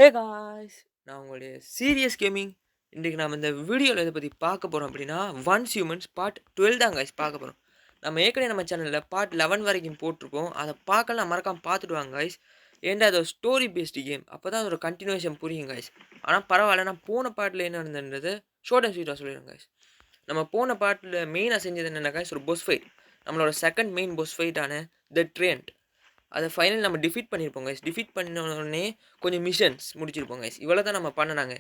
Hey guys, நான் உங்களுடைய serious gaming. இன்றைக்கு நம்ம இந்த வீடியோவில் இதை பற்றி பார்க்க போகிறோம் அப்படின்னா ஒன்ஸ் ஹியூமன்ஸ் பார்ட் 12 தான் காய்ஸ் பார்க்க போகிறோம். நம்ம ஏற்கனவே நம்ம சேனலில் பார்ட் 11 வரைக்கும் போட்டிருப்போம். அதை பார்க்கலாம், மறக்காமல் பார்த்துட்டு வாங்க காய்ஸ். ஏன்டா அது ஒரு ஸ்டோரி பேஸ்டு கேம், அப்போ தான் அதோட கண்டினியூஷன் புரியும் காய்ஸ். ஆனால் பரவாயில்ல, நான் போன பார்ட்டில் என்ன இருந்தது ஷோர்ட் அண்ட் ஸ்வீட்டாக சொல்லிடுறேன் காய்ஸ். நம்ம போன பார்ட்டில் மெயினாக செஞ்சது என்னென்ன காய்ஸ், ஒரு பொஸ் ஃபைட். நம்மளோட செகண்ட் மெயின் பொஸ் ஃபைட்டான த ட்ரெண்ட், அதை ஃபைனல் நம்ம டிஃபீட் பண்ணியிருப்போம் கைஸ். டிஃபீட் பண்ணோடனே கொஞ்சம் மிஷன்ஸ் முடிச்சிருப்போம் கைஸ். இவ்வளோ தான் நம்ம பண்ணினாங்க.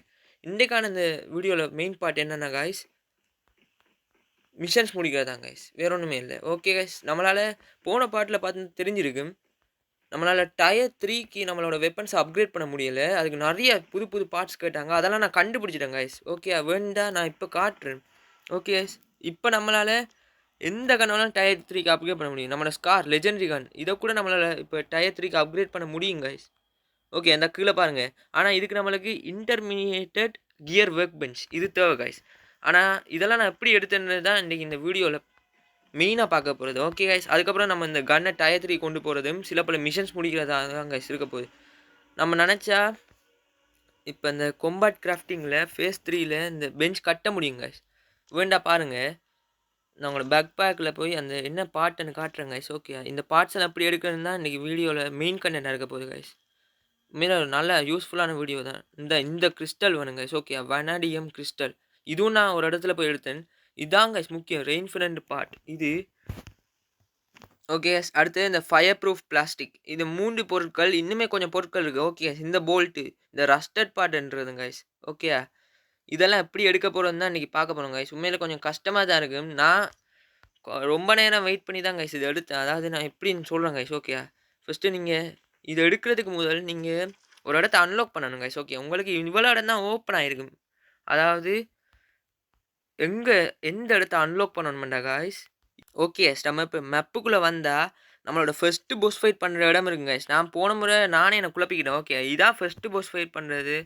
இன்றைக்கான இந்த வீடியோவில் மெயின் பார்ட் என்னென்னா கைஸ், மிஷன்ஸ் முடிக்கிறதாங்க கைஸ், வேற ஒன்றுமே இல்லை. ஓகே கைஸ், நம்மளால் போன பார்ட்டில் பார்த்து தெரிஞ்சிருக்கு, நம்மளால் டயர் 3க்கு நம்மளோட வெப்பன்ஸை அப்கிரேட் பண்ண முடியலை. அதுக்கு நிறைய புது புது பார்ட்ஸ் கேட்டாங்க, அதெல்லாம் நான் கண்டுபிடிச்சிட்டேன் கைஸ். ஓகே, வேண்டாம், நான் இப்போ காட்டுறேன். ஓகே கைஸ், இப்போ நம்மளால் எந்த கன்னாலும் டயர் 3க்கு அப்கிரேட் பண்ண முடியும். நம்மளோட ஸ்கார் லெஜெண்டரி கன், இதை கூட நம்மளால் இப்போ டயர் 3க்கு அப்கிரேட் பண்ண முடியும் கைஸ். ஓகே, அந்த கீழே பாருங்கள். ஆனால் இதுக்கு நம்மளுக்கு இன்டர்மீடியேட்டட் கியர் ஒர்க் பெஞ்ச் இது தேவை கைஸ். ஆனால் இதெல்லாம் நான் எப்படி எடுத்தேன்னு தான் இன்றைக்கி இந்த வீடியோவில் மெயினாக பார்க்க போகிறது. ஓகே கைஸ், அதுக்கப்புறம் நம்ம இந்த கன்னை டயர் 3 கொண்டு போகிறதும் சில பல மிஷன்ஸ் முடிக்கிறதா தான் கைஸ் இருக்க போகுது. நம்ம நினச்சா இப்போ இந்த கொம்பாட் கிராஃப்டிங்கில் ஃபேஸ் 3ல் இந்த பெஞ்ச் கட்ட முடியும் கைஸ். வேண்டா பாருங்கள், நான் உங்களோட பேக் பேக்கில் போய் அந்த என்ன பார்ட்டுன்னு காட்டுறேன் கைஸ். ஓகே, இந்த பார்ட்ஸ் எல்லாம் எப்படி எடுக்கணும்னு தான் இன்றைக்கி வீடியோவில் மெயின் கண்டென்ட் இருக்க போகுது கைஸ். உண்மையில ஒரு நல்ல யூஸ்ஃபுல்லான வீடியோ தான். இந்த கிறிஸ்டல் வேணும் கைஸ். ஓகே, வனாடியம் கிறிஸ்டல், இதுவும் நான் ஒரு இடத்துல போய் எடுத்தேன். இதாங்க கைஸ் முக்கியம், ரெயின்ஃபரண்ட் பார்ட் இது. ஓகே, அடுத்து இந்த ஃபயர் ப்ரூஃப் பிளாஸ்டிக், இது 3 பொருட்கள், இன்னுமே கொஞ்சம் பொருட்கள் இருக்குது. ஓகே, இந்த போல்ட்டு, இந்த ரஸ்டட் பார்ட்ன்றது கைஸ். ஓகே, இதெல்லாம் எப்படி எடுக்க போகிறோன்னு தான் இன்றைக்கி பார்க்க போகிறோம் கைஸ். உண்மையில் கொஞ்சம் கஷ்டமாக தான் இருக்குது. நான் ரொம்ப நேரம் வெயிட் பண்ணி தான் கைஸ் இது எடுத்தேன். அதாவது நான் எப்படின்னு சொல்கிறேன் கைஸ். ஓகே, ஃபஸ்ட்டு நீங்கள் இதை எடுக்கிறதுக்கு முதல் நீங்கள் ஒரு இடத்த அன்லாக் பண்ணணும் கைஸ். ஓகே, உங்களுக்கு இவ்வளோ இடம் தான் ஓப்பன் ஆகிருக்கு. அதாவது எந்த இடத்த அன்லாக் பண்ணணுமெண்டா கைஸ். ஓகே, நம்ம இப்போ மெப்புக்குள்ளே வந்தால் நம்மளோட ஃபஸ்ட்டு பொஸ் ஃபைட் பண்ணுற இடம் இருக்குங்க கைஸ். நான் போன முறை நானே எனக்கு குழப்பிக்கிட்டேன். ஓகே, இதான் ஃபஸ்ட்டு பொஸ் ஃபைட் பண்ணுறது,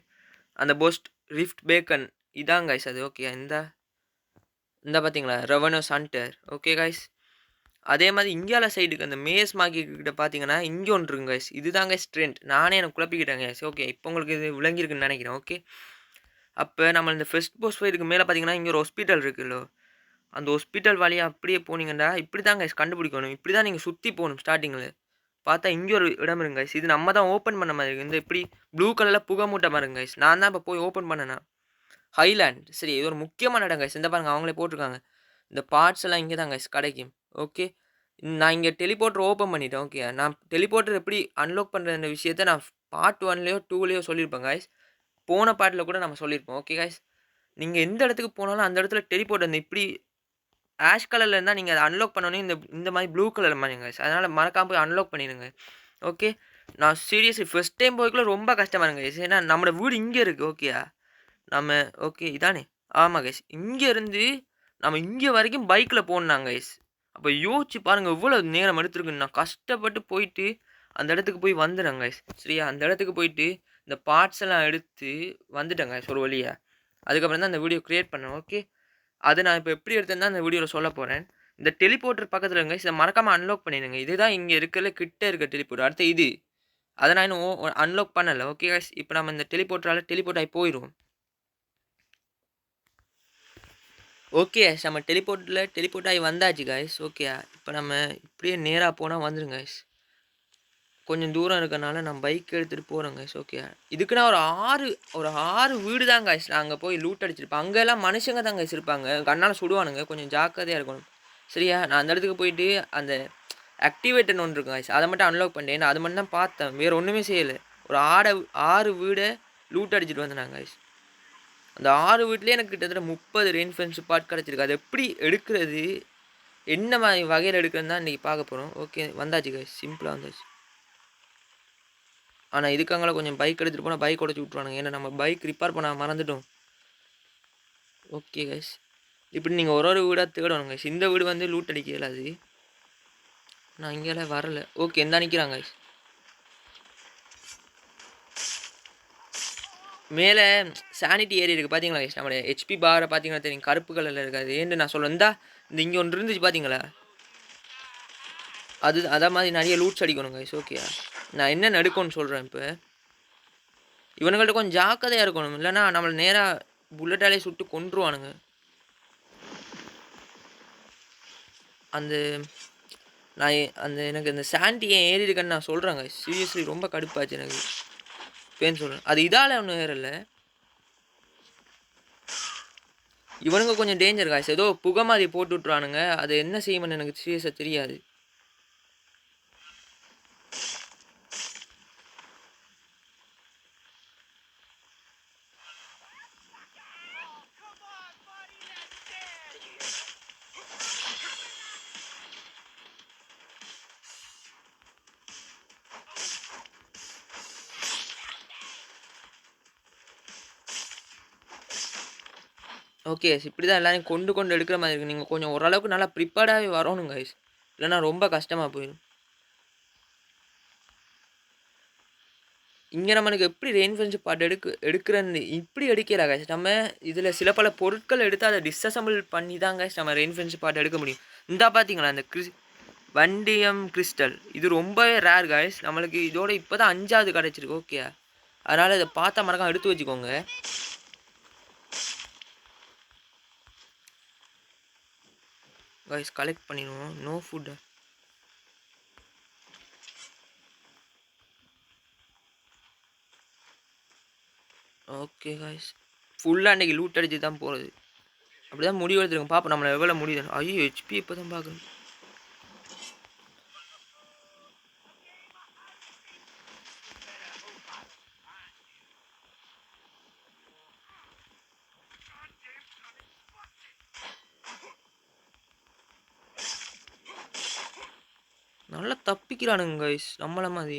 அந்த பொஸ்ட் ரிஃப்ட் பேக்கன் இதாங்க கைஸ் அது. ஓகே, இந்த பார்த்தீங்களா ரெவனஸ் ஹண்டர். ஓகே கைஸ், அதே மாதிரி இந்தியாவில் சைடுக்கு அந்த மேஸ் மார்க்கெட் பார்த்தீங்கன்னா இங்கே ஒன்று இருக்குங்க கைஸ். இதுதாங்க ஸ்ட்ரென்த். நானே எனக்கு குழப்பிக்கிட்டேங்க கைஸ். ஓகே, இப்போ உங்களுக்கு இது விளங்கியிருக்குன்னு நினைக்கிறேன். ஓகே, அப்போ நம்ம இந்த ஃபர்ஸ்ட் போஸ்ட் ஃபைட்டுக்கு மேலே பார்த்தீங்கன்னா இங்கே ஒரு ஹாஸ்பிட்டல் இருக்குல்ல, அந்த ஹாஸ்பிட்டல் வழியாக அப்படியே போனீங்கன்னா இப்படி தான் கைஸ் கண்டுபிடிக்கணும். இப்படி தான் நீங்கள் சுற்றி போகணும். ஸ்டார்டிங்கில் பார்த்தா இங்கே ஒரு இடம் இருங்க கைஸ். இது நம்ம தான் ஓப்பன் பண்ண மாதிரி இருக்குது. இந்த இப்படி ப்ளூ கலரில் புகை மூட்டை மாதிரி இருங்க கைஸ். நான் தான் இப்போ போய் ஓப்பன் பண்ணேன்னா ஹைலேண்ட். சரி, இது ஒரு முக்கியமான இடம் கைஸ். இந்த பாருங்க, அவங்களே போட்டிருக்காங்க இந்த பார்ட்ஸ் எல்லாம் இங்கே தான் கைஸ் கிடைக்கும். ஓகே, நான் இங்கே டெலிபோர்ட்டர் ஓப்பன் பண்ணிட்டேன். ஓகே, நான் டெலிபோர்ட்டர் எப்படி அன்லாக் பண்ணுற விஷயத்த நான் பார்ட் 1லையோ 2லையோ சொல்லியிருப்பேன் கைஸ். போன பார்ட்டில் கூட நம்ம சொல்லியிருப்போம். ஓகே கைஸ், நீங்கள் எந்த இடத்துக்கு போனாலும் அந்த இடத்துல டெலிபோர்ட் அந்த இப்படி ஆஷ் கலரில் இருந்தால் நீங்கள் அதை அன்லாக் பண்ணோன்னே இந்த மாதிரி ப்ளூ கலர் மாதிரி கைஸ். அதனால் மறக்காமல் போய் அன்லாக் பண்ணிடுங்க. ஓகே, நான் சீரியஸ்லி ஃபஸ்ட் டைம் போய்க்குள்ள ரொம்ப கஷ்டமாக இருங்க கைஸ். ஏன்னா நம்மளோட வீடு இங்கே இருக்குது. ஓகேயா, நம்ம ஓகே இதானே, ஆமாம் கைஸ், இங்கேருந்து நம்ம இங்கே வரைக்கும் பைக்கில் போனாங்க கைஸ். அப்போ யோசிச்சு பாருங்கள் இவ்வளோ நேரம் எடுத்துருக்கு. நான் கஷ்டப்பட்டு போயிட்டு அந்த இடத்துக்கு போய் வந்துடுறேன் கைஸ். சரியா, அந்த இடத்துக்கு போயிட்டு இந்த பார்ட்ஸ் எல்லாம் எடுத்து வந்துட்டேன் கைஸ் ஒரு வழியாக. அதுக்கப்புறம் தான் அந்த வீடியோ க்ரியேட் பண்ணேன். ஓகே, அதை நான் இப்போ எப்படி எடுத்தேன்னு தான் அந்த வீடியோவில் சொல்ல போகிறேன். இந்த டெலிபோர்ட்டர் பக்கத்தில் இருங்க கைஸ், இதை மறக்காமல் அன்லாக் பண்ணிடுங்க. இதுதான் இங்கே இருக்கிற கிட்ட இருக்க டெலிபோர்ட்டர். அடுத்து இது, அதை நான் இன்னும் அன்லாக் பண்ணலை. ஓகே கைஸ், இப்போ நம்ம இந்த டெலிபோர்ட்டரால் டெலிபோர்ட் ஆகி போயிடுவோம். ஓகே, நம்ம டெலிபோர்ட் ஆகி வந்தாச்சு கைஸ். ஓகே, இப்போ நம்ம இப்படியே நேராக போனால் வந்துடுங்க கைஸ். கொஞ்சம் தூரம் இருக்கனால நான் பைக் எடுத்துகிட்டு போகிறேன் கைஸ். ஓகே, இதுக்கு நான் ஒரு ஆறு வீடு தான் கைஸ் நான் அங்கே போய் லூட் அடிச்சிருப்பேன். அங்கெல்லாம் மனுஷங்க தான் கைஸ் இருப்பாங்க, கண்ணால் சுடுவானுங்க, கொஞ்சம் ஜாக்கிரதையாக இருக்கணும். சரியா, நான் அந்த இடத்துக்கு போயிட்டு அந்த ஆக்டிவேட்டன் ஒன்று இருக்கும் கைஸ், அதை மட்டும் அன்லாக் பண்ணிட்டேன். நான் அது மட்டும் தான் பார்த்தேன், வேறு ஒன்றுமே செய்யலை. ஒரு 6 வீடை லூட் அடிச்சிட்டு வந்தேன் கைஸ். அந்த 6 வீட்லேயே எனக்கு கிட்டத்தட்ட 30 ரெயின்ஃபரண்ட் பார்ட் கிடச்சிருக்கு. அது எப்படி எடுக்கிறது, என்ன மாதிரி வகையில் எடுக்கிறதுன்னு தான் இன்றைக்கி பார்க்க போகிறோம். ஓகே, வந்தாச்சு கைஸ், சிம்பிளாக வந்தாச்சு. ஆனால் இதுக்காங்கள கொஞ்சம் பைக் எடுத்துகிட்டு போனால் பைக் உடச்சி விட்ருவானுங்க. ஏன்னா நம்ம பைக் ரிப்பேர் பண்ண மறந்துட்டோம். ஓகே கைஸ், இப்படி நீங்கள் ஒரு வீடாக தேடணும் கைஸ். இந்த வீடு வந்து லூட் அடிக்கல, அது நான் இங்கேலாம் வரலை. ஓகே, எந்த நிற்கிறாங்க கைஸ். மேலே சானிட்டி ஏரி இருக்குது பார்த்தீங்களா கைஸ். நம்மளுடைய ஹெச்பி பாரை பார்த்தீங்கன்னா தெரியும், கருப்பு கலரில் இருக்காது. ஏன்னு நான் சொல்ல இந்த இங்கே ஒன்று இருந்துச்சு பார்த்தீங்களா, அதே மாதிரி நிறைய லூட்ஸ் அடிக்கணும் கைஸ். ஓகே, நான் என்ன நடுக்கணும்னு சொல்கிறேன். இப்போ இவனுங்கள்ட்ட கொஞ்சம் ஜாக்கிரதையாக இருக்கணும், இல்லைன்னா நம்மளை நேராக புல்லட்டாலே சுட்டு கொன்றுவானுங்க. அந்த நான் அந்த எனக்கு அந்த சாண்டி ஏன் ஏறி இருக்கேன்னு நான் சொல்கிறேங்க. சீரியஸ்லி ரொம்ப கடுப்பாச்சு எனக்கு. பேன்னு சொல்கிறேன், அது இதால் ஒன்றும் ஏறல. இவனுங்க கொஞ்சம் டேஞ்சர் காய்ஸ். ஏதோ புகை மாதிரி போட்டு விட்ருவானுங்க. அது என்ன செய்யும்னு எனக்கு சீரியஸாக தெரியாது. ஓகே, இப்படி தான் எல்லாரையும் கொண்டு எடுக்கிற மாதிரி இருக்குது. நீங்கள் கொஞ்சம் ஓரளவுக்கு நல்லா ப்ரிப்பேர்டாகவே வரணும் கைஸ், இல்லைன்னா ரொம்ப கஷ்டமாக போயிடும். இங்கே நம்மளுக்கு எப்படி ரெயின்ஃபென்ஸ் பார்ட் எடுக்கிறன்னு இப்படி எடுக்கல கைஸ். நம்ம இதில் சில பல பொருட்கள் எடுத்து அதை டிஸ்அசம்பிள் பண்ணி தான் கைஸ் நம்ம ரெயின்ஃபென்ஸ் பார்ட் எடுக்க முடியும். இந்த பார்த்தீங்களா இந்த வண்டியம் கிறிஸ்டல், இது ரொம்பவே ரேர் கைஸ். நம்மளுக்கு இதோட இப்போ தான் 5வது கிடச்சிருக்கு. ஓகே, அதனால் இதை பார்த்தா மறக்காம எடுத்து வச்சுக்கோங்க கைஸ். கலெக்ட் பண்ணிடுவோம். No food. ஓகே கைஸ், ஃபுல்லாக அன்றைக்கி லூட் அடிச்சு தான் போகிறது. அப்படி தான் முடிவு எடுத்துருங்க. பார்ப்போம் நம்மளை எவ்வளோ முடியுது. ஐயோ, ஹெச்பி இப்போ தான் பார்க்கணும். நல்லா தப்பிக்கிறானுங்க கைஸ் நம்மள மாதிரி.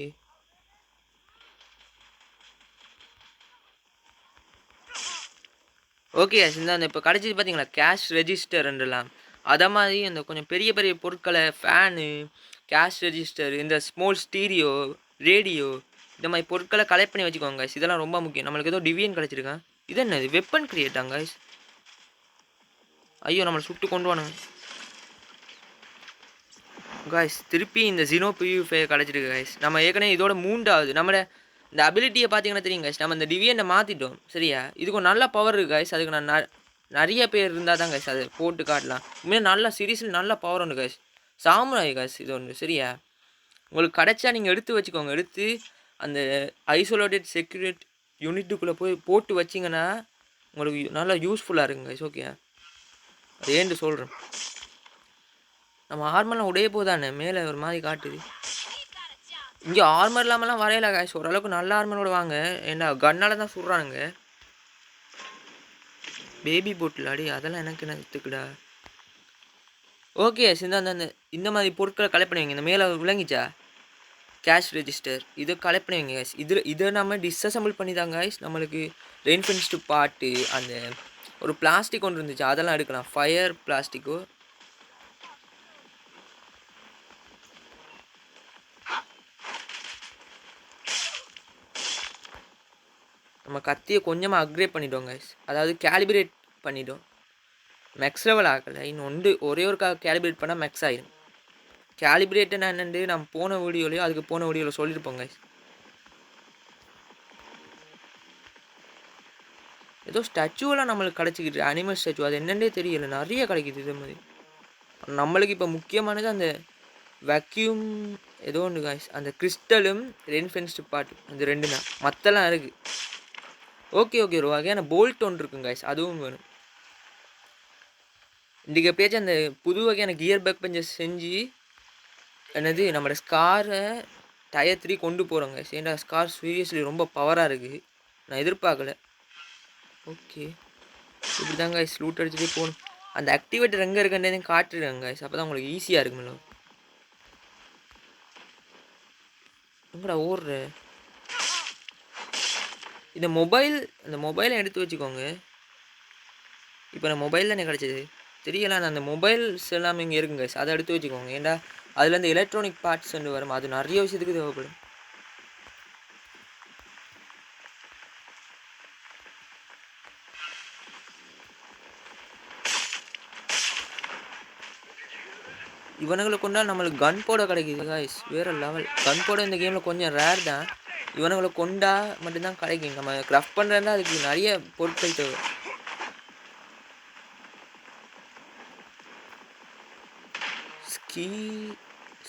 ஓகே கைஸ், இந்த இப்போ கிடச்சிது பார்த்தீங்களா கேஷ் ரெஜிஸ்டர்ன்றலாம். அதை மாதிரி இந்த கொஞ்சம் பெரிய பெரிய பொருட்களை, ஃபேனு, கேஷ் ரெஜிஸ்டர், இந்த ஸ்மால் ஸ்டீரியோ, ரேடியோ, இந்த மாதிரி பொருட்களை கலெக்ட் பண்ணி வச்சுக்கோங்க கைஸ். இதெல்லாம் ரொம்ப முக்கியம். நம்மளுக்கு ஏதோ டிவியன் கிடச்சிருக்கேன். இது என்னது வெப்பன் கிரியேட்டாங்க கைஸ். ஐயோ, நம்மளை சுட்டு கொண்டு வானுங்க கைஸ். திருப்பி இந்த ஜீனோ பியூஃபை கிடச்சிருக்கு கைஸ். நம்ம ஏற்கனவே இதோட 3வது நம்மளோட இந்த அபிலிட்டியை பார்த்தீங்கன்னா தெரியும் கைஸ். நம்ம இந்த டிவியனை மாற்றிட்டோம் சரியா. இதுக்கும் நல்ல பவர் இருக்குது கைஸ். அதுக்கு நான் நிறைய பேர் இருந்தால் தான் கைஸ் அது போட்டு காட்டலாம். உண்மையாக நல்ல சீரியஸில் நல்ல பவர் உண்டு கைஸ். சாமுராய் கைஸ் இது ஒன்று சரியா. உங்களுக்கு கிடச்சா நீங்கள் எடுத்து வச்சுக்கோங்க. எடுத்து அந்த ஐசோலேட்டட் செக்யூரிட் யூனிட்டுக்குள்ளே போய் போட்டு வச்சிங்கன்னா உங்களுக்கு நல்லா யூஸ்ஃபுல்லாக இருக்குங்க கைஸ். ஓகே, அது ஏன்னு சொல்கிறேன். நம்ம ஆர்மர்லாம் உடைய போதானே மேலே ஒரு மாதிரி காட்டுது. இங்கே ஆர்மர் இல்லாமலாம் வரையல காய்ஸ். ஓரளவுக்கு நல்ல ஆர்மரோட வாங்க. ஏன்னா கன்னால் தான் சுடுறானுங்க. பேபி போட்டில் அடி அதெல்லாம் எனக்கு என்ன எடுத்துக்கடா. ஓகே இந்த மாதிரி பொருட்களை கலெக்ட் பண்ணுவீங்க. இந்த மேலே விளங்கிச்சா கேஷ் ரெஜிஸ்டர், இதை கலெக்ட் பண்ணுவீங்க கைஸ். இதை நம்ம டிஸ்அசம்பிள் பண்ணி தான் கைஸ் நம்மளுக்கு ரெயின்ஃபென்ஸ்டு பாட்டு, அந்த ஒரு பிளாஸ்டிக் ஒன்று இருந்துச்சு அதெல்லாம் எடுக்கலாம். ஃபயர் பிளாஸ்டிக்கோ. நம்ம கத்தியை கொஞ்சமாக அப்கிரேட் பண்ணிட்டோம் கைஸ். அதாவது கேலிபிரேட் பண்ணிட்டோம். மேக்ஸ் லெவல் ஆகலை இன்னொன்று. ஒரே ஒரு கேலிபிரேட் பண்ணால் மேக்ஸ் ஆகிடும். கேலிபிரேட்டுன்னா என்னென்று நம்ம போன வீடியோலையோ அதுக்கு போன வீடியோவில் சொல்லியிருப்போம் கைஸ். ஏதோ ஸ்டாச்சுவெல்லாம் நம்மளுக்கு கிடச்சிக்கிட்டு அனிமல் ஸ்டாச்சு, அது என்னென்னே தெரியலை. நிறைய கிடைக்கிது இதே மாதிரி. நம்மளுக்கு இப்போ முக்கியமானது அந்த வேக்யூம் ஏதோ ஒன்று கைஸ். அந்த கிறிஸ்டலும் ரெயின்ஃபென்ஸ்டு பாட்டு, அந்த 2 தான். மற்றெல்லாம் இருக்குது. ஓகே ஒரு வகையான போல்ட் ஒன்று இருக்குங்க கைஸ், அதுவும் வேணும். இன்றைக்கு எப்பயாச்சும் அந்த புது வகையான கியர் பேக் பஞ்சஸ் செஞ்சு என்னது நம்மளோட ஸ்காரை டயர் 3 கொண்டு போகிறோங்க. ஏன்டா ஸ்கார் சீரியஸ்லி ரொம்ப பவராக இருக்குது. நான் எதிர்பார்க்கல. ஓகே, இப்படி தாங்க கைஸ் லூட் அடிச்சுட்டே போகணும். அந்த ஆக்டிவேட்டர் எங்கே இருக்குன்றதே காட்டுறாங்க கைஸ். அப்போ தான் உங்களுக்கு ஈஸியாக இருக்குமில்ல. எங்கடா ஓடுற? இந்த மொபைலை எடுத்து வச்சுக்கோங்க. இப்போ நான் மொபைல் தானே கிடச்சிது தெரியல. அந்த மொபைல்ஸ் எல்லாமே இங்கே இருக்குங்க கைஸ். அதை எடுத்து வச்சுக்கோங்க. ஏன்டா அதில் இந்த எலக்ட்ரானிக் பார்ட்ஸ் வந்து வரும். அது நிறைய விஷயத்துக்கு தேவைப்படும். இவனுங்களை கொண்டா நம்மளுக்கு கன் போட கிடைக்கிது கைஸ். வேறு லெவல். கன் போட இந்த கேமில் கொஞ்சம் ரேர் தான். இவனுங்களை கொண்டா மட்டும்தான் கிடைக்கும். நம்ம கிராஃப்ட் பண்ணுறதா அதுக்கு நிறைய பொருட்கள் தேவை.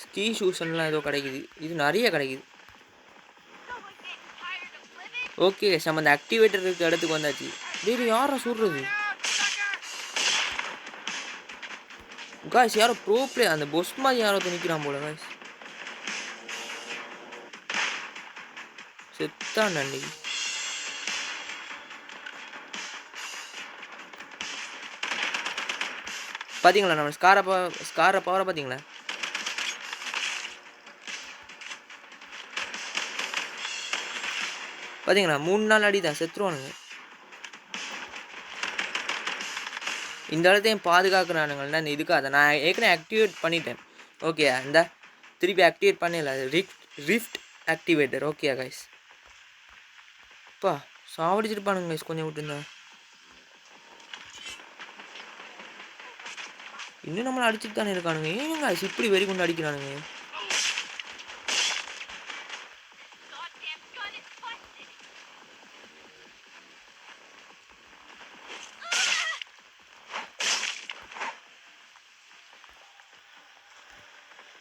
ஸ்கீ ஷூஸ்லாம் ஏதோ கிடைக்குது. இது நிறைய கிடைக்குது. ஓகே நம்ம அந்த ஆக்டிவேட்டர் இருக்க இடத்துக்கு வந்தாச்சு. டேய் யாரா சுடுறது? காய்ஸ் யாரோ ப்ரோ பிளே அந்த பொஸ் மாதிரி யாரோ நிற்கிறான் போல காய்ஸ். செத்தான் அன்னைக்கு. பார்த்தீங்களா நம்ம ஸ்கார பவரை பார்த்தீங்களா? பார்த்தீங்களா 3 நாள் அடி தான் செத்துருவானுங்க. இந்த இடத்தையும் பாதுகாக்கிறானுங்கள்னா இந்த இதுக்காக நான் ஏற்கனவே ஆக்டிவேட் பண்ணிட்டேன். ஓகே இந்த திருப்பி ஆக்டிவேட் பண்ணல. Rift activator. Okay guys. அப்பா சாவடிச்சிருப்பானுங்க கைஸ். கொஞ்சம் விட்டுருந்தா இன்னும் நம்மளை அடிச்சுட்டு தானே இருக்கானுங்க. ஏன் கைஸ் இப்படி வெறி கொண்டு அடிக்கிறானுங்க?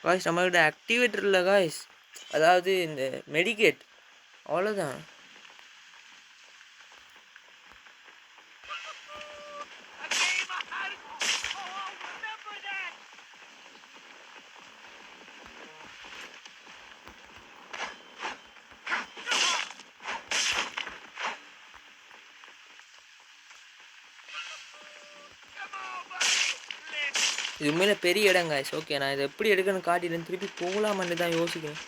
காய்ஸ் நம்மள்கிட்ட ஆக்டிவேட்டர் இல்லை காய்ஸ். அதாவது இந்த மெடிக்கேட் அவ்வளோதான். இது உண்மையில பெரிய இடம் காய்ஸ். ஓகே நான் இதை எப்படி எடுக்கணும்னு காட்டிட்டு திருப்பி போகலாமான்னு தான் யோசிக்கிறேன்.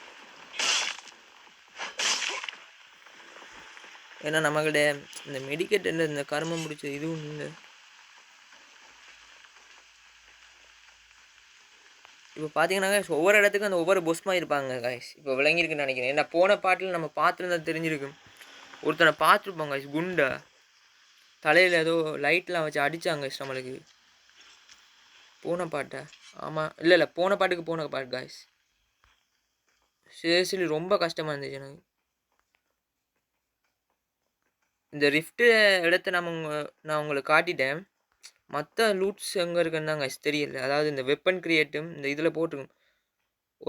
ஏன்னா நம்மகிட்ட இந்த மெடிக்கேட் இந்த கருமம் முடிச்ச இதுவும் இல்லை. இப்போ பார்த்தீங்கன்னா காய்ஸ் ஒவ்வொரு இடத்துக்கும் அந்த ஒவ்வொரு பொஸ்மாக இருப்பாங்க காய்ஸ். இப்போ விளங்கியிருக்குன்னு நினைக்கிறேன். ஏன்னா போன பாட்டில் நம்ம பார்த்துருந்தா தெரிஞ்சிருக்கும். ஒருத்தனை பார்த்துருப்போம் காய்ஸ். குண்டா தலையில் ஏதோ லைட்லாம் வச்சு அடித்தாங்க காய்ஸ் நம்மளுக்கு. போன பாட்டா? ஆமாம் இல்லை போன பாட்டு காய்ஸ். சரி ரொம்ப கஷ்டமாக இருந்துச்சு எனக்கு. இந்த ரிஃப்ட்டு இடத்த நான் உங்களுக்கு காட்டிட்டேன். மற்ற லூட்ஸ் எங்கே இருக்குன்னு தான் காய்ஸ் தெரியல. அதாவது இந்த வெப்பன் கிரியேட்டும் இந்த இதில் போட்டுருக்கும்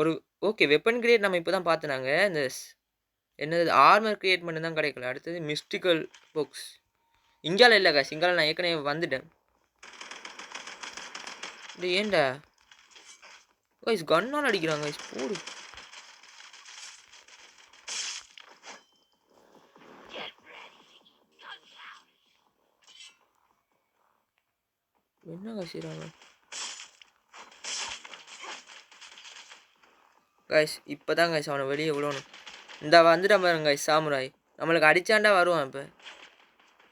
ஒரு. ஓகே வெப்பன் கிரியேட் நம்ம இப்போ தான் பார்த்துனாங்க. இந்த என்னது ஆர்மர் கிரியேட் பண்ணி தான் கிடைக்கல. அடுத்தது மிஸ்டிக்கல் பாக்ஸ் இங்கால இல்லை காய்ஸ். இங்கால நான் ஏற்கனவே வந்துட்டேன். இது ஏன்டா காய்ஸ் கன்னால் அடிக்கிறாங்க காய்ஸ். போடு என்ன காய்ச்சிறாங்க காய்ஸ். இப்போ தான் காய்ஸ் அவனை வெளியே விடணும். இந்த வந்துட்டான் பாருங்க காய்ஸ் சாமுராய். நம்மளுக்கு அடித்தாண்டா வருவான். இப்போ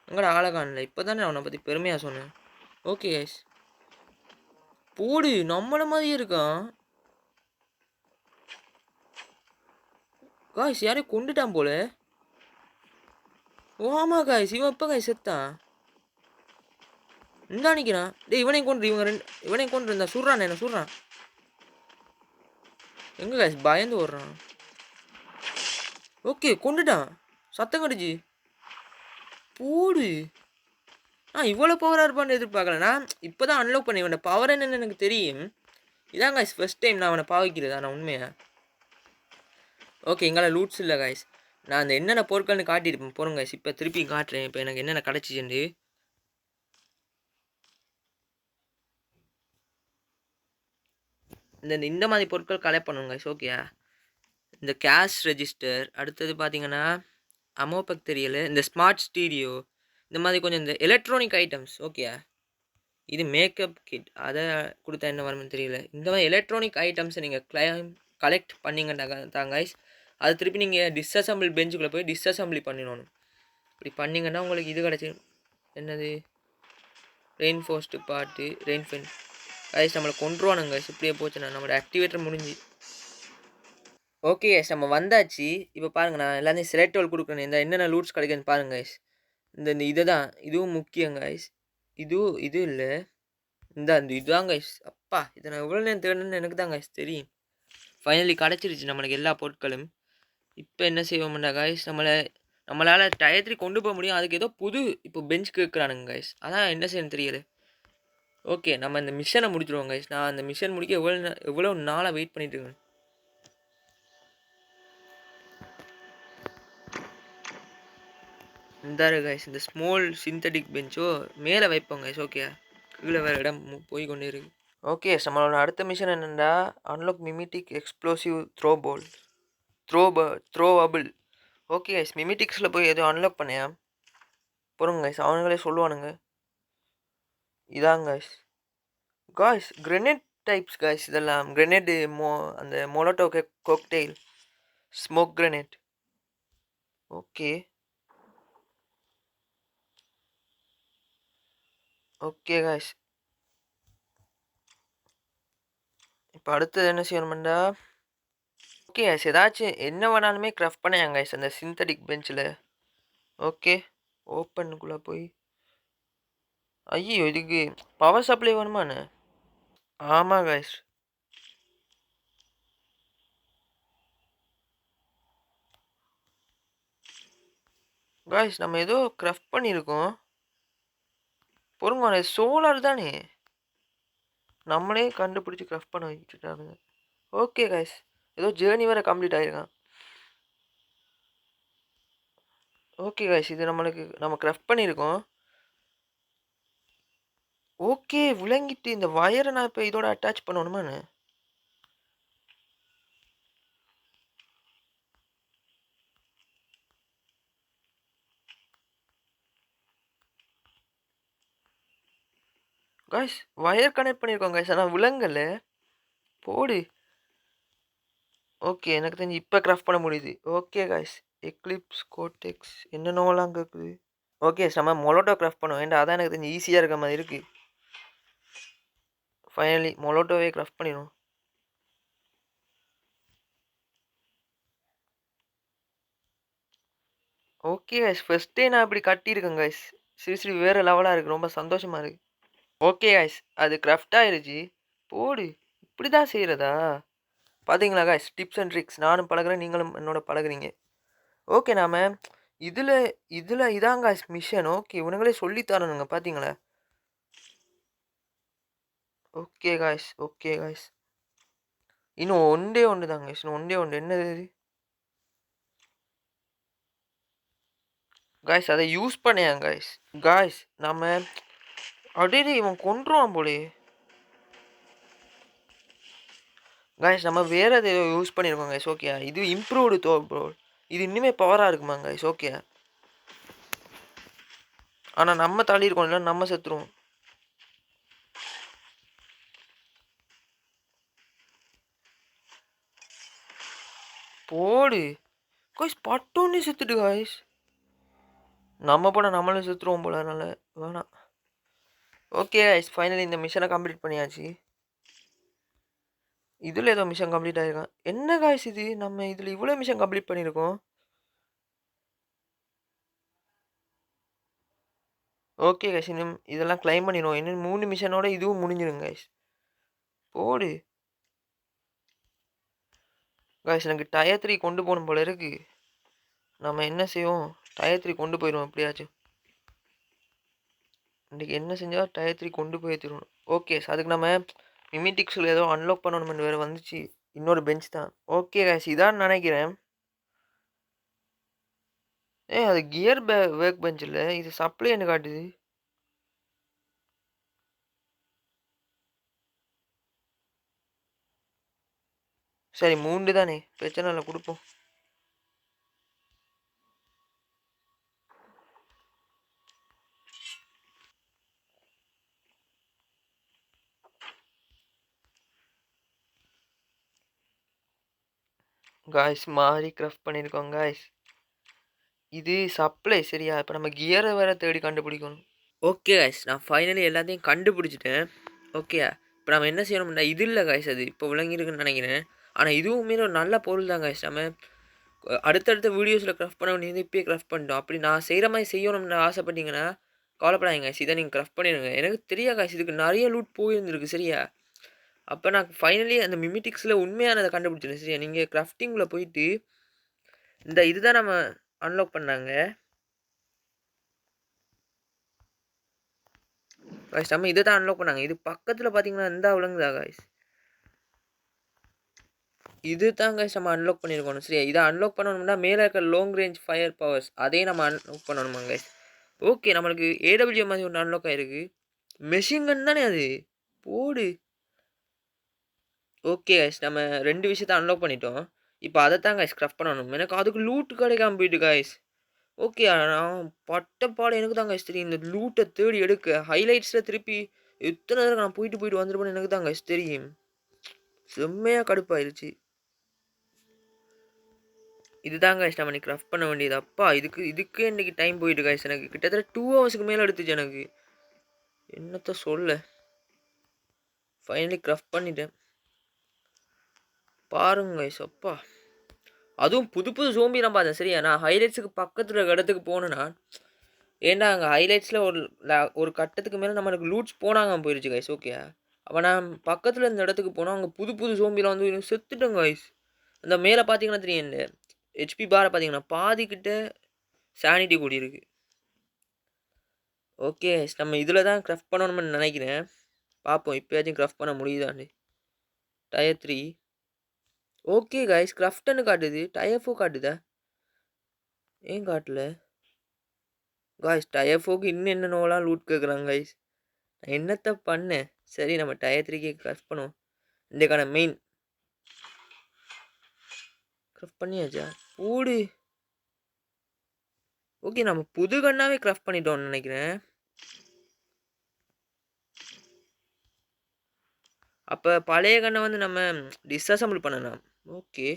எங்கடா ஆளை காணல. இப்போ தானே அவனை பற்றி பெருமையாக சொன்னேன். ஓகே காய்ஸ் போடு நம்மள மாதிரியே இருக்கான் காய்ஸ். யாரையும் கொண்டுட்டான் போல. ஓ ஆமாம் காய்ஸ் இவன் எப்போ காய்ஸ் செத்தான்? இந்த நிற்கிறான். டே இவனையும் கொண்டு இவனையும் கொண்டு இருந்தா சுடுறான். என்ன சுடுறான்? எங்கே காய்ஸ் பயந்து ஓடுறான். ஓகே கொண்டுட்டான். சத்தம் கடிச்சு போடு. இவ்வளோ பவராக இருப்பான்னு எதிர்பார்க்கல. நான் இப்போ தான் அன்லாக் பண்ணி இவன் பவர் என்னென்னு எனக்கு தெரியும். இதான் காய்ஸ் ஃபஸ்ட் டைம் நான் அவனை பாவிக்கிறதா நான் உண்மையாக. ஓகே எங்களால் லூட்ஸ் இல்லை காய்ஸ். நான் அந்த என்னென்ன பொருட்கள்னு காட்டியிருப்பேன் போகிறோம் காய்ஸ். இப்போ திருப்பி காட்டுறேன். இப்போ எனக்கு என்னென்ன கிடச்சிச்சுண்டு. இந்த மாதிரி பொருட்கள் கலெக்ட் பண்ணுங்க காய்ஸ். ஓகேயா இந்த கேஷ் ரெஜிஸ்டர். அடுத்தது பார்த்தீங்கன்னா அமோபக் தெரியல. இந்த ஸ்மார்ட் ஸ்டீரியோ இந்த மாதிரி கொஞ்சம் இந்த எலக்ட்ரானிக் ஐட்டம்ஸ். ஓகே இது மேக்கப் கிட். அதை கொடுத்தா என்ன வரும்னு தெரியல. இந்த மாதிரி எலக்ட்ரானிக் ஐட்டம்ஸை நீங்கள் கலெக்ட் பண்ணிங்கன்னா தான் கைஸ் அதை திருப்பி நீங்கள் டிஸ்அசம்பிள் பெஞ்சுக்குள்ளே போய் டிஸ்அசம்பிளி பண்ணிடணும். இப்படி பண்ணிங்கன்னா உங்களுக்கு இது கிடச்சிடும். என்னது ரெயின்ஃபோர்ஸ்டு பாட்டு ரெயின்ஃபென் கைஸ் நம்மளை கொண்டுருவானுங்க கைஸ். இப்படியே போச்சுன்னா நம்மளோட ஆக்டிவேட்டர் முடிஞ்சு. ஓகே கைஸ் நம்ம வந்தாச்சு. இப்போ பாருங்கள் நான் எல்லாத்தையும் செலக்ட் ரோல் கொடுக்குறேன். இந்த என்னென்ன லூட்ஸ் கிடைக்குன்னு பாருங்கள் கைஸ். இந்த இதை தான் இதுவும் முக்கியம் கைஸ். இது இல்லை அந்த இதுதான் கைஸ். அப்பா இதை நான் எவ்வளோ நேரம் தேடணுன்னு எனக்கு தான் கைஸ் தெரியும். ஃபைனலி கிடச்சிருச்சு நம்மளுக்கு எல்லா பொருட்களும். இப்போ என்ன செய்வோம்டா காய்ஸ், நம்மளால டயர் 3 கொண்டு போக முடியும். அதுக்கு ஏதோ புது இப்போ பெஞ்ச் கேட்குறானுங்க காய்ஸ். அதான் என்ன செய்யணும்னு தெரியல. ஓகே, நம்ம இந்த மிஷனை முடிச்சிருவோம் காய்ஸ். நான் அந்த மிஷன் முடிக்க எவ்வளோ நாளாக வெயிட் பண்ணிட்டு இருக்கேன். இந்தாரு காய்ஸ், இந்த ஸ்மால் சிந்தட்டிக் பெஞ்சோ மேலே வைப்போம் காய்ஸ். ஓகே, கீழே வேறு இடம் போய் கொண்டே இருக்கு. ஓகே, நம்மளோட அடுத்த மிஷன் என்னென்னா unlock mimetic explosive throwable. Okay guys, மிமிட்டிக்ஸில் போய் எதுவும் அன்லாக் பண்ணேன். போகிறோங்க கைஸ், அவனுங்களே சொல்லுவானுங்க. இதாங்க கைஸ், கிரெனேட் டைப்ஸ் கைஸ். இதெல்லாம் கிரெனேடு அந்த Molotov cocktail smoke grenade. Okay okay guys, இப்போ அடுத்தது என்ன செய்யணுமெண்டா, ஓகே கைஸ், ஏதாச்சும் என்ன வேணாலுமே கிராஃப்ட் பண்ணேன் கைஸ் அந்த சிந்தட்டிக் பெஞ்சில். ஓகே, ஓப்பனுக்குள்ளே போய், ஐயோ இதுக்கு பவர் சப்ளை வேணுமாண்ணே? ஆமாம் கைஸ். காய்ஸ், நம்ம ஏதோ கிராஃப்ட் பண்ணியிருக்கோம். பொறுங்க, சோலார் தானே, நம்மளே கண்டுபிடிச்சி கிராஃப்ட் பண்ண வச்சுட்டாங்க. ஓகே காய்ஸ், ஏதோ ஜேர்னி வேறு கம்ப்ளீட் ஆகிருக்கான். ஓகே காய்ஸ், இது நம்ம கிராஃப்ட் பண்ணியிருக்கோம். ஓகே, விளங்கிட்டு இந்த வயரை நான் இப்போ இதோட அட்டாச் பண்ணணுமாண்ணே? காய்ஸ், வயர் கனெக்ட் பண்ணியிருக்கோம் காய்ஸ், ஆனால் விளங்கலை. போடு. ஓகே, எனக்கு தெரிஞ்சு இப்போ கிராஃப்ட் பண்ண முடியுது. ஓகே காய்ஸ், எக்லிப்ஸ் கோடெக்ஸ் என்னென்னலாம் அங்கே இருக்குது. ஓகே, நம்ம மொலோட்டோ கிராஃப்ட் பண்ணுவோம். ஏன்டா அதான் எனக்கு தெரிஞ்சு ஈஸியாக இருக்க மாதிரி இருக்குது. ஃபைனலி மொலோட்டோவே கிராஃப்ட் பண்ணிடும். ஓகே காய்ஸ், ஃபஸ்ட்டே நான் இப்படி கட்டியிருக்கேன் காய்ஸ். சரி வேறு லெவலாக இருக்குது, ரொம்ப சந்தோஷமாக இருக்குது. ஓகே காய்ஸ், அது கிராஃப்ட் ஆயிடுச்சு. போடு, இப்படி தான் செய்கிறதா? பார்த்தீங்களா காய்ஸ், டிப்ஸ் அண்ட் ட்ரிக்ஸ். நானும் பழகுறேன், நீங்களும் என்னோட பழகுறீங்க. ஓகே, நாம் இதில் இதாங்க காய்ஸ் மிஷன். ஓகே, இவனுங்களே சொல்லித்தரணுங்க, பார்த்தீங்களா? ஓகே காய்ஸ், ஓகே காய்ஸ், இன்னும் ஒன்று தாங்க காய்ஸ், இன்னும் ஒன்று. என்னது காய்ஸ்? அதை யூஸ் பண்ணேன் காய்ஸ். காய்ஸ், நம்ம அப்படியே இவன் கொன்றுவான் போலே. காய்ஸ், நம்ம வேறு எதை யூஸ் பண்ணியிருக்கோம் காய்ஸ். ஓகே, இது இம்ப்ரூவ்டு ப்ரோ. இது இன்னுமே பவராக இருக்குமா காய்ஸ்? ஓகே, ஆனால் நம்ம தள்ளியிருக்கோம், இல்லை நம்ம செத்துருவோம். போடு காய்ஸ், பட்டோன்னே செத்துட்டு காய்ஸ். நம்ம போட நம்மளும் செத்துருவோம் போல, அதனால வேணாம். ஓகே காய்ஸ், ஃபைனலி இந்த மிஷனை கம்ப்ளீட் பண்ணியாச்சு. இதில் ஏதோ மிஷன் கம்ப்ளீட் ஆகிருக்கான். என்ன காய்ஸ் இது, நம்ம இதில் இவ்வளோ மிஷன் கம்ப்ளீட் பண்ணியிருக்கோம். ஓகே காய்ஸ், இன்னும் இதெல்லாம் கிளைம் பண்ணிடுவோம். இன்னும் 3 மிஷனோட இதுவும் முடிஞ்சிடும் காய்ஸ். போடு காய்ஸ், எனக்கு டயர் 3 கொண்டு போகணும் போல இருக்கு. நம்ம என்ன செய்வோம், டயர் 3 கொண்டு போயிடுவோம் எப்படியாச்சும். இன்றைக்கி என்ன செஞ்சால் டயர் 3 கொண்டு போய் தருவோம். ஓகே, அதுக்கு நம்ம மிமிட்டிக்ஸில் ஏதோ அன்லாக் பண்ணணும்னு வேறு வந்துச்சு. இன்னொரு பெஞ்ச் தான். ஓகே காய்ஸ், இதான் நினைக்கிறேன். அது கியர் ஒர்க் பெஞ்ச் இல்லை, இது சப்ளைன்னு காட்டுது. சரி, 3 தானே, பிரச்சனை இல்லை, கொடுப்போம். காய்ஸ், மாறி கிராஃப்ட் பண்ணியிருக்கோம் காய்ஸ். இது சப்ளை சரியா? இப்போ நம்ம கியரை வேறு தேடி கண்டுபிடிக்கணும். ஓகே காய்ஸ், நான் ஃபைனலி எல்லாத்தையும் கண்டுபிடிச்சிட்டேன். ஓகே, இப்போ நம்ம என்ன செய்யணும்னா, இது இல்லை காய்ஸ், அது இப்போ விளங்கியிருக்குன்னு நினைக்கிறேன். ஆனால் இதுவுமே ஒரு நல்ல பொருள் தான் காய்ஸ். நம்ம அடுத்தடுத்த வீடியோஸில் கிராஃப்ட் பண்ண வேண்டியது இப்போயே கிராஃப்ட் பண்ணிட்டோம். அப்படி நான் செய்கிற மாதிரி செய்யணும்னு ஆசைப்பட்டீங்கன்னா கவலைப்படாதீங்க காய்ஸ், இதை நீங்கள் கிராஃப்ட் பண்ணிடுங்க. எனக்கு தெரியா காய்ஸ், இதுக்கு நிறைய லூட் போயிருந்துருக்கு சரியா? அப்போ நான் ஃபைனலி அந்த மிமிட்டிக்ஸில் உண்மையானதை கண்டுபிடிச்சிருந்தேன் சரியா? நீங்கள் கிராஃப்டிங்கில் போயிட்டு இந்த இதுதான் நம்ம அன்லாக் பண்ணாங்க காய்ஸ். நம்ம இதை தான் அன்லாக் பண்ணாங்க. இது பக்கத்தில் பார்த்தீங்கன்னா இந்த அவ்வளோங்குதா காய்ஸ். இது தான் காய்ஸ் நம்ம அன்லாக் பண்ணியிருக்கணும். சரியா, இதை அன்லாக் பண்ணணும்னா மேலே இருக்க லாங் ரேஞ்ச் ஃபயர் பவர்ஸ் அதையும் நம்ம அன்லாக் பண்ணணுமா காய்ஸ். ஓகே, நம்மளுக்கு ஏடபிள்யூ மாதிரி ஒன்று அன்லாக் ஆகிருக்கு. மெஷின் கன் தானே அது, போடு. ஓகே காய்ஸ், நம்ம 2 விஷயத்தை அன்லாக் பண்ணிட்டோம். இப்போ அதை தான் காய்ஸ் கிராஃப்ட் பண்ணணும். எனக்கு அதுக்கு லூட் கிடைக்காம போயிட்டு காய்ஸ். ஓகே, நான் பட்டப்பாடு எனக்கு தான் காய்ஸ் தெரியும். இந்த லூட்டை தேடி எடுக்க ஹைலைட்ஸில் திருப்பி எத்தனை தடவை நான் போயிட்டு வந்துருப்பேன்னு எனக்கு தான் காய்ஸ் தெரியும். செம்மையாக கடுப்பாயிருச்சு. இதுதான் காய்ஸ் நம்ம இன்னைக்கு கிராஃப்ட் பண்ண வேண்டியது. அப்பா இதுக்கு இன்னைக்கு டைம் போயிட்டு காய்ஸ். எனக்கு கிட்டத்தட்ட 2 ஹவர்ஸுக்கு மேலே எடுத்துச்சு எனக்கு. என்னத்த சொல்ல, ஃபைனலி கிராஃப்ட் பண்ணிட்டேன் பாருங்க காய்ஸ். அப்பா, அதுவும் புது புது ஜோம்பி நான் பார்த்தேன். சரியா, நான் ஹைலைட்ஸுக்கு பக்கத்தில் இருக்க இடத்துக்கு போனேன்னா, ஏன்னா அங்கே ஹைலைட்ஸில் ஒரு கட்டத்துக்கு மேலே நம்மளுக்கு லூட்ஸ் போனாங்க போயிடுச்சு காய்ஸ். ஓகே, அப்போ நான் பக்கத்தில் இந்த இடத்துக்கு போனால் அங்கே புது புது ஜோம்பிலாம் வந்து செத்துட்டேன் காய்ஸ். அந்த மேலே பார்த்தீங்கன்னா தெரியும், இந்த ஹெச்பி பாரை பார்த்தீங்கன்னா பாதிக்கிட்ட சானிட்டி கூடி இருக்கு. ஓகே, நம்ம இதில் தான் கிராஃப்ட் பண்ணணும்னு நினைக்கிறேன். பார்ப்போம் இப்போயாச்சும் கிராஃப்ட் பண்ண முடியுதான்னு. டயர் 3. ஓகே காய்ஸ், கிராஃப்ட்னு காட்டுது, டயர் 4 காட்டுதா? ஏன் காட்டல காய்ஸ்? டயர் 4க்கு இன்னும் என்னென்னலாம் லூட் கேட்குறாங்க காய்ஸ். நான் என்னத்த பண்ணேன்? சரி, நம்ம டயர் 3க்கு கிராஃப்ட் பண்ணுவோம். இன்றைக்கான மெயின் கிராஃப்ட் பண்ணியாச்சா? ஓடு. ஓகே, நம்ம புது கண்ணாவே கிராஃப்ட் பண்ணிட்டோம்னு நினைக்கிறேன். அப்போ பழைய கண்ணை வந்து நம்ம டிஸ்அசம்பிள் பண்ணலாம். ஓகே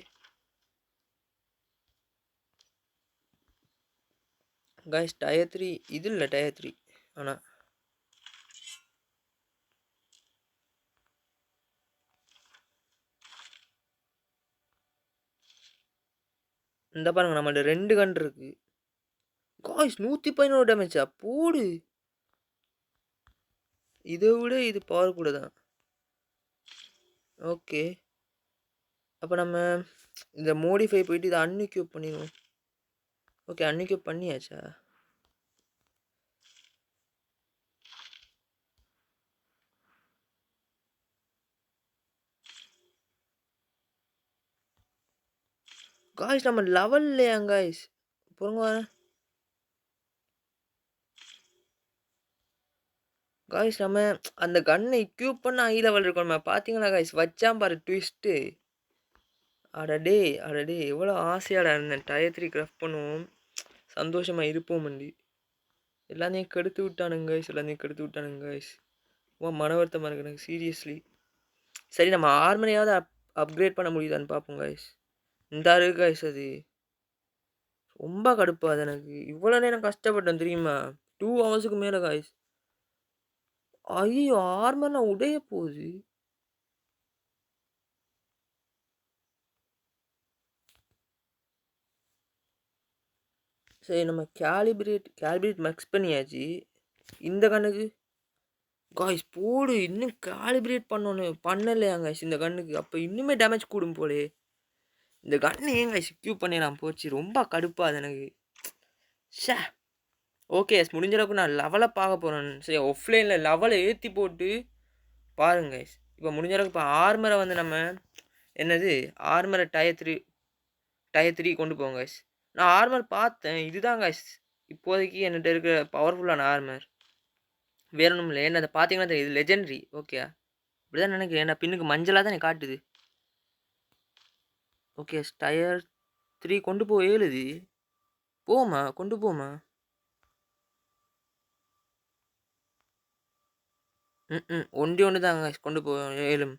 காய்ஸ், டயர் 3 இது இல்லை, டயர் 3 ஆனால் இந்த பாருங்க நம்மள்ட்ட 2 கன் இருக்கு காய்ஸ். 111 டேமேஜா? போடு. இதை விட இது பவர் கூட தான். ஓகே, அப்போ நம்ம இந்த மோடிஃபை போயிட்டு இதை அன்இக்யூப் பண்ணிடுவோம். ஓகே, அன்இக்யூப் பண்ணியாச்சா? காய்ஸ் நம்ம லெவல்லையா காய்ஸ்? பொறுங்க வரேன் காய்ஸ். நம்ம அந்த கன்னை இக்யூப் பண்ண ஹை லெவல் இருக்கணும். பார்த்தீங்களா காய்ஸ், வச்சான் பாரு ட்விஸ்ட்டு. அடடே அடடே, எவ்வளோ ஆசையாடா இருந்தேன். டயர் 3 கிராஃப்ட் பண்ணுவோம், சந்தோஷமாக இருப்போம் மண்டி. எல்லாத்தையும் கெடுத்து விட்டானுங்க காய்ஸ், எல்லாத்தையும் கெடுத்து விட்டானுங்க காய்ஸ். மன வருத்தமாக இருக்கு எனக்கு சீரியஸ்லி. சரி, நம்ம ஆர்மரையாவது அப்கிரேட் பண்ண முடியுதான்னு பார்ப்போம் காய்ஸ். இந்த இருக்கு காய்ஸ், அது ரொம்ப கடுப்பாது எனக்கு. இவ்வளோ நேரம் கஷ்டப்பட்டேன் தெரியுமா? 2 ஹவர்ஸுக்கு மேலே காய்ஸ். ஐயோ, ஆர்மர்லாம் உடைய போகுது. சரி, நம்ம கேலிபிரேட் மேக்ஸ் பண்ணியாச்சு. இந்த கண்ணுக்கு காய்ஸ் போடு. இன்னும் கேலிபிரேட் பண்ணலையா காய்ஸ் இந்த கண்ணுக்கு? அப்போ இன்னுமே டேமேஜ் கூடும் போலே. இந்த கண்ணு ஏன் காய்ஸ் கியூப் பண்ணிடலாம் போச்சு. ரொம்ப கடுப்பாது எனக்கு. ஷே. ஓகே, முடிஞ்ச அளவுக்கு நான் லெவலை பார்க்க போகிறேன். சரி, ஆஃப்லைனில் லெவலை ஏற்றி போட்டு பாருங்க கைஸ். இப்போ முடிஞ்ச அளவுக்கு இப்போ ஆர்மரை வந்து நம்ம என்னது ஆர்மரை டயர் 3 கொண்டு போங்க கைஸ். நான் ஆர்மர் பார்த்தேன், இதுதான் கைஸ் இப்போதைக்கு என்கிட்ட இருக்கிற பவர்ஃபுல்லான ஆர்மர். வேற ஒன்றும் இல்லை. என்ன அதை பார்த்தீங்கன்னா தெரியும், இது லெஜெண்டரி. ஓகே, இப்படி தான் நினைக்கிறேன். ஏன்னா பின்னுக்கு மஞ்சளாக தான் எனக்கு காட்டுது. ஓகே, டயர் 3 கொண்டு போக ஏழுது. போமா, கொண்டு போமா. ஒன்று தான் கைஸ் கொண்டு போக ஏழும்.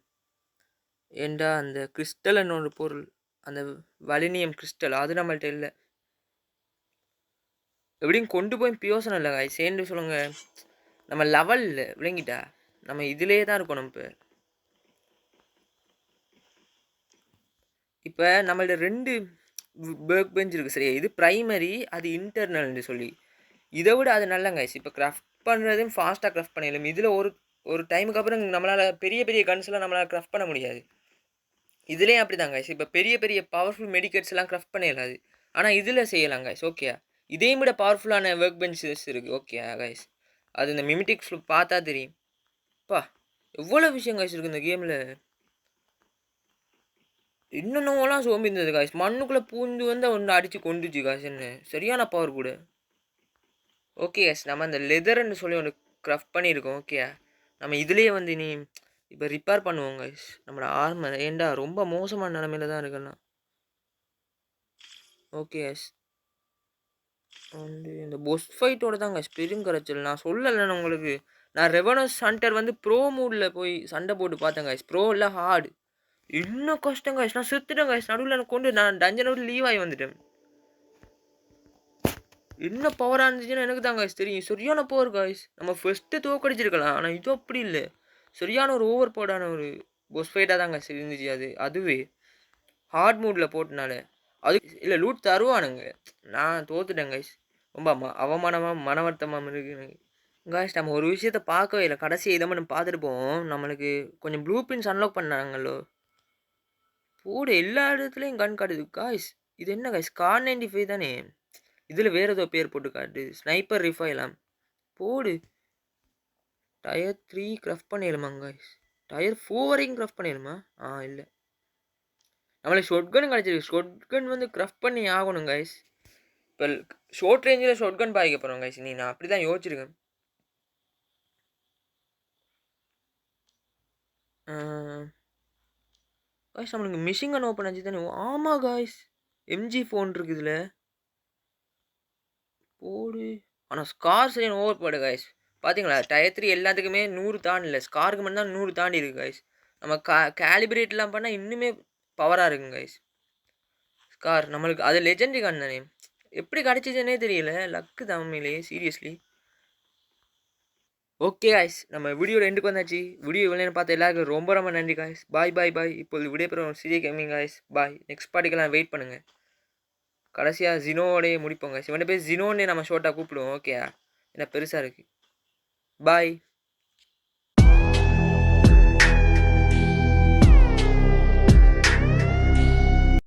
ஏண்டா அந்த கிறிஸ்டல் என்னோட பொருள், அந்த வலினியம் கிறிஸ்டல் அது நம்மள்ட்ட இல்லை. எப்படியும் கொண்டு போய் பியோசனம் இல்லை காய். சேர்ந்து சொல்லுங்க, நம்ம லெவலில் விளங்கிட்டா நம்ம இதிலே தான் இருக்கணும். இப்போ நம்மள்ட்ட 2 ஒர்க் பெஞ்ச் இருக்குது சரியா. இது ப்ரைமரி, அது இன்டர்னல்னு சொல்லி. இதை விட அது நல்ல கைஸ். இப்போ கிராஃப்ட் பண்ணுறதும் ஃபாஸ்ட்டாக கிராஃப்ட் பண்ணிடலாம். இதில் ஒரு டைமுக்கு அப்புறம் நம்மளால் பெரிய பெரிய கன்ஸ்லாம் நம்மளால் கிராஃப்ட் பண்ண முடியாது. இதுலேயும் அப்படி தான் கைஸ். இப்போ பெரிய பெரிய பவர்ஃபுல் மெடிக்கெட்ஸ்லாம் கிராஃப்ட் பண்ணிடலாது. ஆனா இதில செய்யலாம் கைஸ். ஓகேயா. இதையும் விட பவர்ஃபுல்லான ஒர்க் பெஞ்சஸ் இருக்கு. ஓகேயா கைஸ். அது இந்த மிமிட்டிக் ஃப்ளூட் பார்த்தா தெரியும். அப்பா! எவ்வளோ விஷயம் கைஸ் இருக்கு இந்த கேம்ல. என்னென்னவோலாம் சோம்பி இருந்தது கைஸ். மண்ணுக்குள்ள பூந்து வந்து ஒண்ணு அடிச்சு கொன்றுச்சு கைஸ் என்ன. சரியான பவர் கூட. Okay guys. நம்ம அந்த லெதர்ன்னு சொல்லி ஒண்ணு கிராஃப்ட் பண்ணியிருக்கோம். ஓகேயா. நம்ம இதிலேயே வந்து இனி இப்ப ரிப்பேர் பண்ணுவோம் கைஸ். நம்மளோட ஆர்மர். ஏன்டா ரொம்ப மோசமான நிலைமையில தான் இருக்கேன் நான். Okay guys. வந்து இந்த பொஸ் ஃபைட்டோட தான் கைஸ் பெருங்கரைச்சல். நான் சொல்லலண்ணா உங்களுக்கு. நான் ரெவனஸ் ஹண்டர் வந்து ப்ரோ மோட்ல போய் சண்டை போட்டு பார்த்தேன் கைஸ். ப்ரோ இல்ல ஹார்ட். இன்னும் கஷ்டம் கைஸ். நான் செத்துட்டேன் கைஸ். நடுவுல எனக்கு கொண்டு நான் டஞ்சன விட்டு லீவ் ஆகி வந்துட்டேன். என்ன பவரா இருந்துச்சுன்னு எனக்கு தான் கைஸ் தெரியும். சரியான பவர் கைஸ். நம்ம ஃபர்ஸ்ட்டு தோக்கடிச்சிருக்கலாம். ஆனா இது அப்படி இல்ல. சரியான ஒரு ஓவர் பவரான ஒரு பொஸ் ஃபைட்டா தான் கைஸ் இருந்துச்சு அது. அதுவே ஹார்ட் மோட்ல போட்டனால. அது இல்ல லூட் தருவானுங்க. நான் தோத்துட்டேன் கைஸ். ரொம்ப அவமானமா மன வருத்தமா இருக்கு எனக்கு. காய்ஸ் நம்ம ஒரு விஷயத்த பார்க்கவே இல்லை. கடைசி இதை மட்டும் பார்த்துட்டு போவோம். நம்மளுக்கு கொஞ்சம் ப்ளூ பிரிண்ட்ஸ் அன்லாக் பண்ணாங்களோ. போடு எல்லா இடத்துலையும் கன் காட்டுது காய்ஸ். இது என்ன காய்ஸ் கார் 95 தானே. இதில் வேறு ஏதோ பேர் போட்டு காட்டு. ஸ்னைப்பர் ரிஃபைலாம் போடு. டயர் 3 கிராஃப்ட் பண்ணிடலாமா காய்ஸ். டயர் 4 வரைக்கும் கிராஃப்ட் பண்ணிடலாமா. இல்லை நம்மளுக்கு ஷார்ட் கன் கிடச்சிருக்கு. ஷார்ட் கன் வந்து கிராஃப்ட் பண்ணி ஆகணும் காய்ஸ். இப்போ ஷார்ட் ரேஞ்சில் ஷார்ட் கன் பாய்க்க போகிறோம் காய்ஸ். நீ நான் அப்படி தான் யோசிச்சிருக்கேன். காய்ஸ் நம்மளுக்கு மிஷின் கன் ஓப்பன் ஆச்சு தானே. ஆமாம் காய்ஸ் எம்ஜி ஃபோன் இருக்குது இதில். போடு. ஆனால் ஸ்கார் சரியான ஓவர் போடு காய்ஸ். பார்த்தீங்களா டயர் 3 எல்லாத்துக்குமே 100 தாண்டல. ஸ்காருக்கு மட்டும் தான் 100 தாண்டி இருக்குது காய்ஸ். நம்ம கேலிபிரேட்லாம் பண்ணால் இன்னுமே பவராக இருக்குங்க காய்ஸ். ஸ்கார் நம்மளுக்கு அது லெஜெண்டரி கன் தானே. எப்படி கிடச்சிச்சுன்னே தெரியல. லக்கு தான் உண்மையிலேயே சீரியஸ்லி. ஓகே காய்ஸ் நம்ம வீடியோ ரெண்டுக்கு வந்தாச்சு. வீடியோ இவ்வளோ பார்த்த எல்லாருக்கும் ரொம்ப ரொம்ப நன்றி காய்ஸ். பாய் பாய் பாய். இப்போது வீடியோ பெறும் சிஜே கேமிங் காய்ஸ். பாய். நெக்ஸ்ட் பார்ட்டிக்கெல்லாம் வெயிட் பண்ணுங்கள். கடைசியாக ஜினோவோடையே முடிப்போங்க. இவன்ட பேர் ஜினோன்னே நம்ம ஷோர்ட்டாக கூப்பிடுவோம். ஓகே ஏன்னா பெருசாக இருக்குது. பாய்.